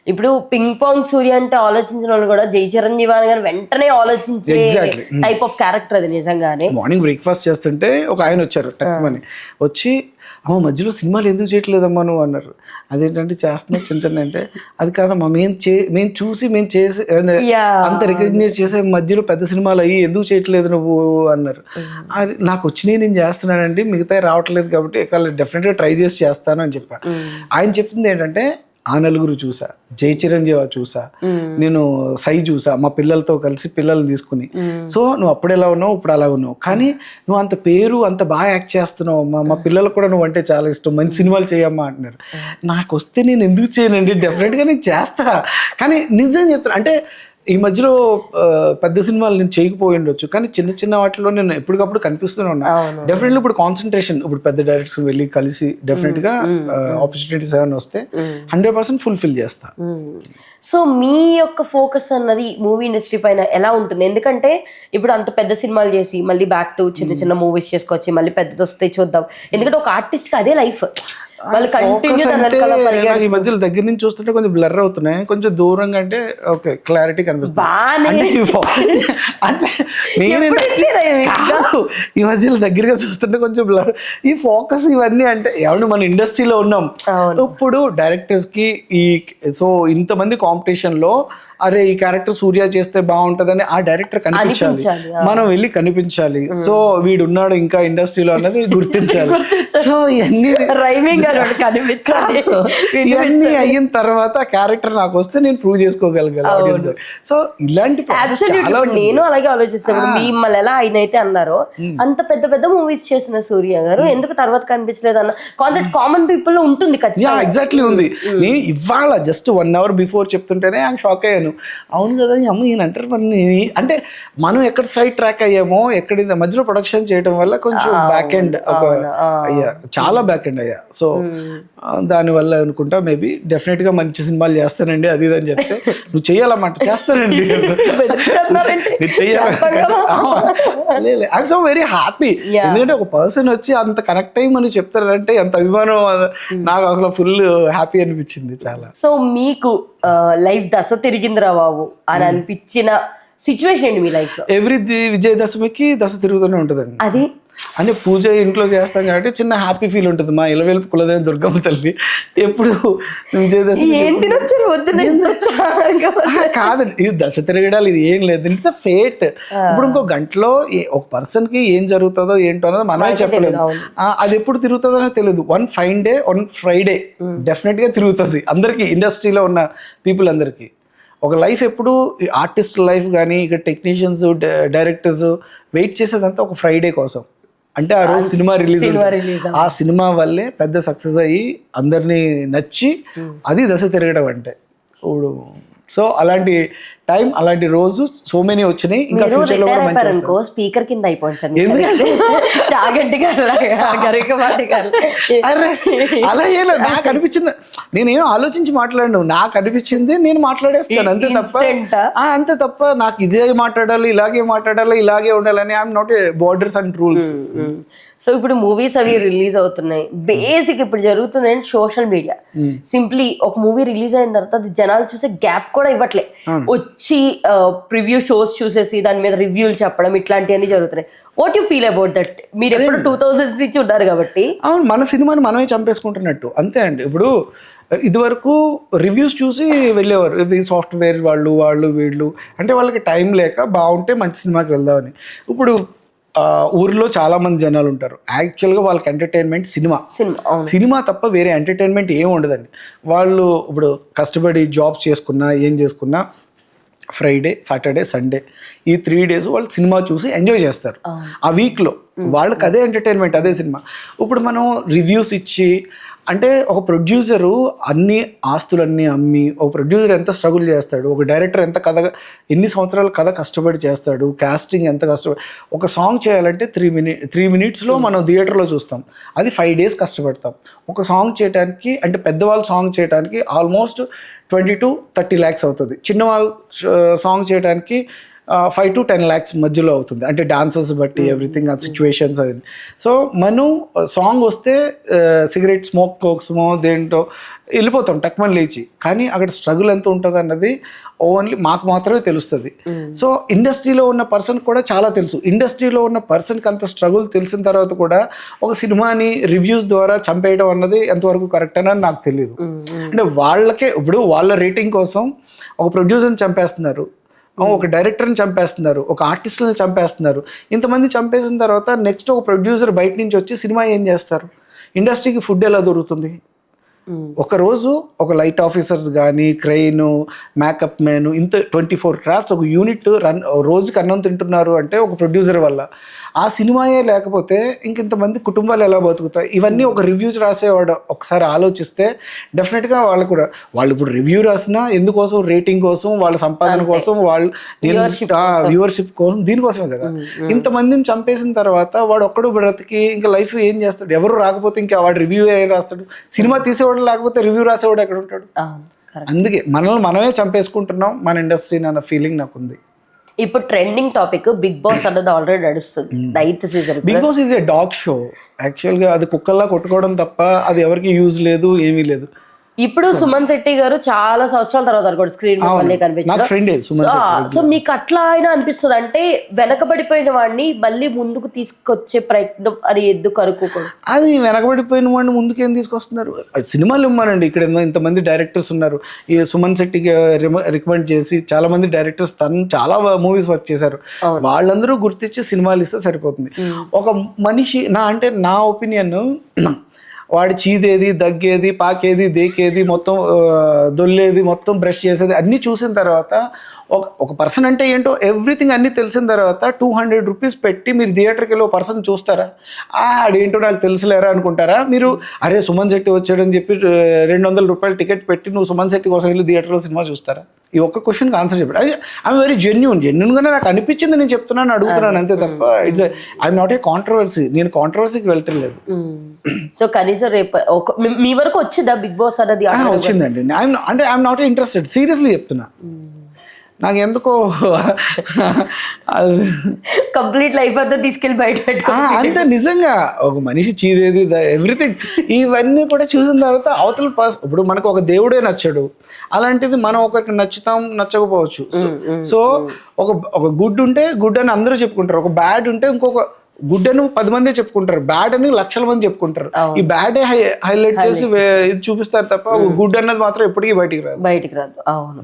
ఇప్పుడు ping pong సూర్య అంటే ఆలోచించిన వాళ్ళు కూడా జై చిరంజీవి అని గారు వెంటనే ఆలోచించే టైప్ ఆఫ్ క్యారెక్టర్ అది నిజంగానే. మార్నింగ్ బ్రేక్ఫాస్ట్ చేస్తుంటే ఒక ఆయన వచ్చారు టక్మని వచ్చి, అమ్మ మధ్యలో సినిమాలు ఎందుకు చేయట్లేదమ్మా నువ్వు అన్నారు. అదేంటంటే చేస్తున్నా చిన్న చిన్న అంటే, అది కాదమ్మా మేము చూసి మేము చేసి అంత రికగ్నైజ్ చేసే మధ్యలో పెద్ద సినిమాలు అయ్యి ఎందుకు చేయట్లేదు నువ్వు అన్నారు. అది నాకు వచ్చినాయి నేను చేస్తున్నానండి, మిగతా రావట్లేదు కాబట్టి డెఫినెట్గా ట్రై చేసి చేస్తాను అని చెప్పా. ఆయన చెప్తుంది ఏంటంటే, ఆ నలుగురు చూసా, జై చిరంజీవి చూసా, నేను సై చూసా మా పిల్లలతో కలిసి పిల్లల్ని తీసుకుని. సో నువ్వు అప్పుడు ఎలా ఉన్నావు ఇప్పుడు అలా ఉన్నావు, కానీ నువ్వు అంత పేరు అంత బాగా యాక్ట్ చేస్తున్నావు అమ్మా, మా పిల్లలకు కూడా నువ్వు అంటే చాలా ఇష్టం, మంచి సినిమాలు చేయమ్మా అంటున్నారు. నాకు వస్తే నేను ఎందుకు చేయనండి, డెఫినెట్గా నేను చేస్తా. కానీ నిజం చెప్తాను అంటే ఈ మధ్యలో పెద్ద సినిమాలు నేను చేయకపోయి ఉండొచ్చు, కానీ చిన్న చిన్న వాటిలో నేను ఎప్పటికప్పుడు కనిపిస్తూనే ఉన్నా. డెఫినెట్లీ ఇప్పుడు కాన్సన్ట్రేషన్, ఇప్పుడు పెద్ద డైరెక్టర్స్ వెళ్ళి కలిసి డెఫినెట్గా ఆపర్చునిటీస్ ఏమైనా వస్తే 100% ఫుల్ఫిల్ చేస్తా. సో మీ యొక్క ఫోకస్ అన్నది మూవీ ఇండస్ట్రీ పైన ఎలా ఉంటుంది? ఎందుకంటే ఇప్పుడు అంత పెద్ద సినిమాలు చేసి మళ్ళీ బ్యాక్ టు చిన్న చిన్న మూవీస్ చేసుకొచ్చి మళ్ళీ పెద్దది వస్తే చూద్దాం, ఎందుకంటే ఒక ఆర్టిస్ట్కి అదే లైఫ్. వాళ్ళు కంటిన్యూ ఈ మధ్యలో దగ్గర నుంచి చూస్తుంటే కొంచెం బ్లర్ అవుతున్నాయి, కొంచెం దూరంగా అంటే ఓకే క్లారిటీ కనిపిస్తుంది. అంటే ఈ మధ్యలో దగ్గరగా చూస్తుంటే కొంచెం బ్లర్, ఈ ఫోకస్ ఇవన్నీ అంటే ఎవరు మన ఇండస్ట్రీలో ఉన్నాం ఇప్పుడు డైరెక్టర్స్ కి ఈ సో ఇంతమంది కాంపిటీషన్ లో అరే ఈ క్యారెక్టర్ సూర్య చేస్తే బాగుంటదని ఆ డైరెక్టర్ కనిపించాలి, మనం వెళ్ళి కనిపించాలి. సో వీడు ఉన్నాడు ఇంకా ఇండస్ట్రీలో అన్నది గుర్తించాలి. సో ఇవన్నీ ఇవన్నీ అయిన తర్వాత క్యారెక్టర్ నాకు వస్తే నేను ప్రూవ్ చేసుకోగలగాలి. సో ఇలాంటి నేను అలాగే ఆలోచిస్తాను. మిమ్మల్ని ఎలా ఆయన అయితే అన్నారో అంత పెద్ద పెద్ద మూవీస్ చేసిన సూర్య గారు ఎందుకు తర్వాత కనిపించలేదు అన్న కాన్సెప్ట్ కామన్ పీపుల్ లో ఉంటుంది. ఎగ్జాక్ట్లీ ఉంది. నేను ఇవాళ జస్ట్ 1 hour బిఫోర్ చెప్తుంటేనే ఆయన షాక్ అయ్యాను. అవును కదా అమ్మ ఈయన అంటారు మరి మనం ఎక్కడ సైడ్ ట్రాక్ అయ్యామో, ఎక్కడ మధ్యలో ప్రొడక్షన్ చేయడం వల్ల కొంచెం బ్యాక్ ఎండ్ అయ్యా, చాలా బ్యాక్ ఎండ్ అయ్యా. సో దానివల్ల అనుకుంటా మేబీ డెఫినెట్ గా మంచి సినిమాలు చేస్తానండి అది ఇది అని చెప్తే, నువ్వు చెయ్యాలన్నమాట చేస్తానండి ఐఎమ్ సో వెరీ హ్యాపీ. ఎందుకంటే ఒక పర్సన్ వచ్చి అంత కనెక్ట్ అయ్యి మనకి చెప్తారంటే ఎంత అభిమానం, నాకు అసలు ఫుల్ హ్యాపీ అనిపించింది చాలా. సో మీకు లైఫ్ దశ తిరిగిందిరా బాబు అని అనిపించిన సిచ్యువేషన్ ఏంటి మీ లైఫ్ లో? ఎవ్రీ విజయదశమికి దశ తిరుగుతూనే ఉంటుందండి. అది అంటే పూజ ఇంట్లో చేస్తాం కాబట్టి చిన్న హ్యాపీ ఫీల్ ఉంటుంది. మా ఇలవేల్పు కులదేవి దుర్గమ్మ తల్లి ఎప్పుడు విజయదశమి కాదండి, ఇది దశ తిరగడాలు ఇది ఏం లేదు, ఇట్స్ అ ఫేట్. ఇప్పుడు ఇంకో గంటలో ఒక పర్సన్ కి ఏం జరుగుతుందో ఏంటో అన్నది మనమే చెప్పలేదు. అది ఎప్పుడు తిరుగుతుందో అనేది తెలియదు. One fine day one Friday definite గా తిరుగుతుంది అందరికి, ఇండస్ట్రీలో ఉన్న పీపుల్ అందరికి. ఒక లైఫ్ ఎప్పుడు ఆర్టిస్ట్ లైఫ్ కానీ ఇక్కడ టెక్నీషియన్స్ డైరెక్టర్స్ వెయిట్ చేసేదంతా ఒక ఫ్రైడే కోసం. అంటే ఆ రోజు సినిమా రిలీజ్, ఆ సినిమా వల్లే పెద్ద సక్సెస్ అయ్యి అందరినీ నచ్చి అది దశ తిరగడం అంటే. ఇప్పుడు సో అలాంటి టైం అలాంటి రోజు సో మెనీ వచ్చినాయి. ఇంకా ఫ్యూచర్ లో కూడా మంచి స్పీకర్ కింద అయిపోయింది. అలా ఏం లేదు, నాకు అనిపించింది, నేనేం ఆలోచించి మాట్లాడను, నాకు అనిపించింది నేను మాట్లాడేస్తాను అంతే తప్ప నాకు ఇదే మాట్లాడాలి ఇలాగే ఉండాలని I'm not a borders and rules. So ఇప్పుడు మూవీస్ అవి రిలీజ్ అవుతున్నాయి, బేసిక్ ఇప్పుడు జరుగుతుంది ఏంటి సోషల్ మీడియా. సింప్లీ ఒక మూవీ రిలీజ్ అయిన తర్వాత అది జనాలు చూసే గ్యాప్ కూడా ఇవ్వట్లే, వచ్చి ప్రివ్యూ షోస్ చూసేసి దాని మీద రివ్యూలు చెప్పడం ఇట్లాంటివన్నీ జరుగుతున్నాయి. What you feel about that? మీరు ఎప్పుడు 2000s నుంచి ఉన్నారు కాబట్టి. అవును, మన సినిమాని మనమే చంపేసుకుంటున్నట్టు అంతే అండి. ఇప్పుడు ఇదివరకు రివ్యూస్ చూసి వెళ్ళేవారు, ఇది సాఫ్ట్వేర్ వాళ్ళు వీళ్ళు అంటే వాళ్ళకి టైం లేక బాగుంటే మంచి సినిమాకి వెళ్దామని. ఇప్పుడు ఊర్లో చాలా మంది జనాలు ఉంటారు, యాక్చువల్గా వాళ్ళకి ఎంటర్టైన్మెంట్ సినిమా తప్ప వేరే ఎంటర్టైన్మెంట్ ఏం ఉండదండి. వాళ్ళు ఇప్పుడు కష్టపడి జాబ్స్ చేసుకున్నా ఏం చేసుకున్నా ఫ్రైడే సాటర్డే సండే ఈ 3 days వాళ్ళు సినిమా చూసి ఎంజాయ్ చేస్తారు. ఆ వీక్లో వాళ్ళకి అదే ఎంటర్టైన్మెంట్, అదే సినిమా. ఇప్పుడు మనం రివ్యూస్ ఇచ్చి అంటే ఒక ప్రొడ్యూసరు అన్ని ఆస్తులన్నీ అమ్మి, ఒక ప్రొడ్యూసర్ ఎంత స్ట్రగుల్ చేస్తాడు, ఒక డైరెక్టర్ ఎంత ఎన్ని సంవత్సరాల కథ కష్టపడి చేస్తాడు, కాస్టింగ్ ఎంత కష్టపడి. ఒక సాంగ్ చేయాలంటే 3 minutesలో మనం థియేటర్లో చూస్తాం, అది 5 days కష్టపడతాం. ఒక సాంగ్ చేయడానికి అంటే పెద్దవాళ్ళు సాంగ్ చేయడానికి ఆల్మోస్ట్ 20 to 30 lakhs అవుతుంది. చిన్నవాళ్ళు సాంగ్ చేయడానికి 5 to 10 lakhs మధ్యలో అవుతుంది, అంటే డాన్సర్స్ బట్టి ఎవ్రీథింగ్ ఆ సిచ్యువేషన్స్ అది. సో మనం సాంగ్ వస్తే సిగరెట్ స్మోక్ కోక్స్మో దేంటో వెళ్ళిపోతాం టక్మని లేచి, కానీ అక్కడ స్ట్రగుల్ ఎంత ఉంటుంది అన్నది ఓన్లీ మాకు మాత్రమే తెలుస్తుంది. సో ఇండస్ట్రీలో ఉన్న పర్సన్ కూడా చాలా తెలుసు. ఇండస్ట్రీలో ఉన్న పర్సన్కి అంత స్ట్రగుల్ తెలిసిన తర్వాత కూడా ఒక సినిమాని రివ్యూస్ ద్వారా చంపేయడం అన్నది ఎంతవరకు కరెక్ట్ అని నాకు తెలియదు. అంటే వాళ్ళకే ఇప్పుడు వాళ్ళ రేటింగ్ కోసం ఒక ప్రొడ్యూసర్ని చంపేస్తున్నారు, ఒక డైరెక్టర్ని చంపేస్తున్నారు, ఒక ఆర్టిస్ట్ని చంపేస్తున్నారు. ఇంతమంది చంపేసిన తర్వాత నెక్స్ట్ ఒక ప్రొడ్యూసర్ బయట నుంచి వచ్చి సినిమా ఏం చేస్తారు? ఇండస్ట్రీకి ఫుడ్ ఎలా దొరుకుతుంది? ఒకరోజు ఒక లైట్ ఆఫీసర్స్ కానీ, క్రెయిన్, మేకప్ మ్యాన్, ఇంత 24 క్రాఫ్ట్స్ ఒక యూనిట్ రోజుకి అన్నం తింటున్నారు అంటే ఒక ప్రొడ్యూసర్ వల్ల. ఆ సినిమాయే లేకపోతే ఇంతమంది కుటుంబాలు ఎలా బతుకుతాయి? ఇవన్నీ ఒక రివ్యూస్ రాసేవాడు ఒకసారి ఆలోచిస్తే డెఫినెట్గా వాళ్ళు కూడా, వాళ్ళు ఇప్పుడు రివ్యూ రాసినా ఎందుకోసం? రేటింగ్ కోసం, వాళ్ళ సంపాదన కోసం, వాళ్ళు వ్యూవర్షిప్ కోసం, దీనికోసమే కదా. ఇంతమందిని చంపేసిన తర్వాత వాడు ఒక్కడు బ్రతికి ఇంకా లైఫ్ ఏం చేస్తాడు? ఎవరు రాకపోతే ఇంకా వాడు రివ్యూ ఏం రాస్తాడు? సినిమా తీసేవాడు లేకపోతే రివ్యూ రాసేవాడు ఎక్కడ ఉంటాడు? అందుకే మనల్ని మనమే చంపేసుకుంటున్నాం మన ఇండస్ట్రీని అన్న ఫీలింగ్ నాకు ఉంది. ఇప్పుడు ట్రెండింగ్ టాపిక్ బిగ్ బాస్ అన్నది ఆల్రెడీ నడుస్తుంది 9th season. Bigg Boss is a dog show. యాక్చువల్గా అది కుక్కల్లా కొట్టుకోవడం తప్ప అది ఎవరికి యూజ్ లేదు, ఏమీ లేదు. ఇప్పుడు సుమన్ శెట్టి గారు చాలా సంవత్సరాల తర్వాత అనుకోండి స్క్రీన్ మళ్ళీ కనిపించారు. సో మీకు అట్లా అయినా అనిపిస్తుంది అంటే వెనకబడిపోయిన వాడిని మళ్ళీ ముందుకు తీసుకొచ్చే ప్రయత్నం అని ఎందుకు అనుకోకూడదు? అది వెనకబడిపోయిన వాడిని ముందుకు ఏం తీసుకొస్తున్నారు? సినిమాలు ఇవ్వమానండి, ఇక్కడ ఇంతమంది డైరెక్టర్స్ ఉన్నారు. ఈ సుమన్ శెట్టికి రికమెండ్ చేసి చాలా మంది డైరెక్టర్స్ తను చాలా మూవీస్ వర్క్ చేశారు, వాళ్ళందరూ గుర్తించి సినిమాలు ఇస్తే సరిపోతుంది. ఒక మనిషి నా ఒపీనియన్, వాడి చీదేది, దగ్గేది, పాకేది, దేకేది, మొత్తం దొల్లేది, మొత్తం బ్రష్ చేసేది అన్నీ చూసిన తర్వాత ఒక పర్సన్ అంటే ఏంటో ఎవ్రీథింగ్ అన్నీ తెలిసిన తర్వాత 200 రూపీస్ పెట్టి మీరు థియేటర్కి వెళ్ళి ఒక పర్సన్ చూస్తారా? అదేంటో నాకు తెలుసులేరా అనుకుంటారా? మీరు అరే సుమన్ శెట్టి వచ్చాడని చెప్పి 200 రూపాయలు టికెట్ పెట్టి నువ్వు సుమన్ శెట్టి కోసం వెళ్ళి థియేటర్లో సినిమా చూస్తారా? ఈ ఒక్క క్వశ్చన్కి ఆన్సర్ చెప్పాడు. ఐఎమ్ వెరీ జెన్యున్గానే నాకు అనిపించింది, నేను చెప్తున్నాను, అడుగుతున్నాను అంతే తప్ప it's I'm not a controversy. నేను కాంట్రవర్సీకి వెళ్ళటం లేదు. సో కనీసం రేపు మీ వరకు వచ్చిందా బిగ్ బాస్ అనేది? వచ్చిందండి. అంటే ఐఎమ్ నాట్ ఇంట్రెస్టెడ్, సీరియస్లీ చెప్తున్నా. నాకు ఎందుకో కంప్లీట్ లైఫ్ అంతా తీసుకెళ్ళి బయట పెట్టుకో అంతే. నిజంగా ఒక మనిషి చీదేది, ఎవ్రీథింగ్ ఇవన్నీ కూడా చూసిన తర్వాత అవతల ఇప్పుడు మనకు ఒక దేవుడే నచ్చడు, అలాంటిది మనం ఒకరికి నచ్చుతాం, నచ్చకపోవచ్చు. సో ఒక గుడ్ ఉంటే గుడ్ అని అందరూ చెప్పుకుంటారు, ఒక బ్యాడ్ ఉంటే ఇంకొక గుడ్ అని 10 మంది చెప్పుకుంటారు, బ్యాడ్ అని లక్షల మంది చెప్పుకుంటారు. ఈ బ్యాడే హైలైట్ చేసి ఇది చూపిస్తారు తప్ప గుడ్ అన్నది మాత్రం ఎప్పటికీ బయటికి రాదు. అవును.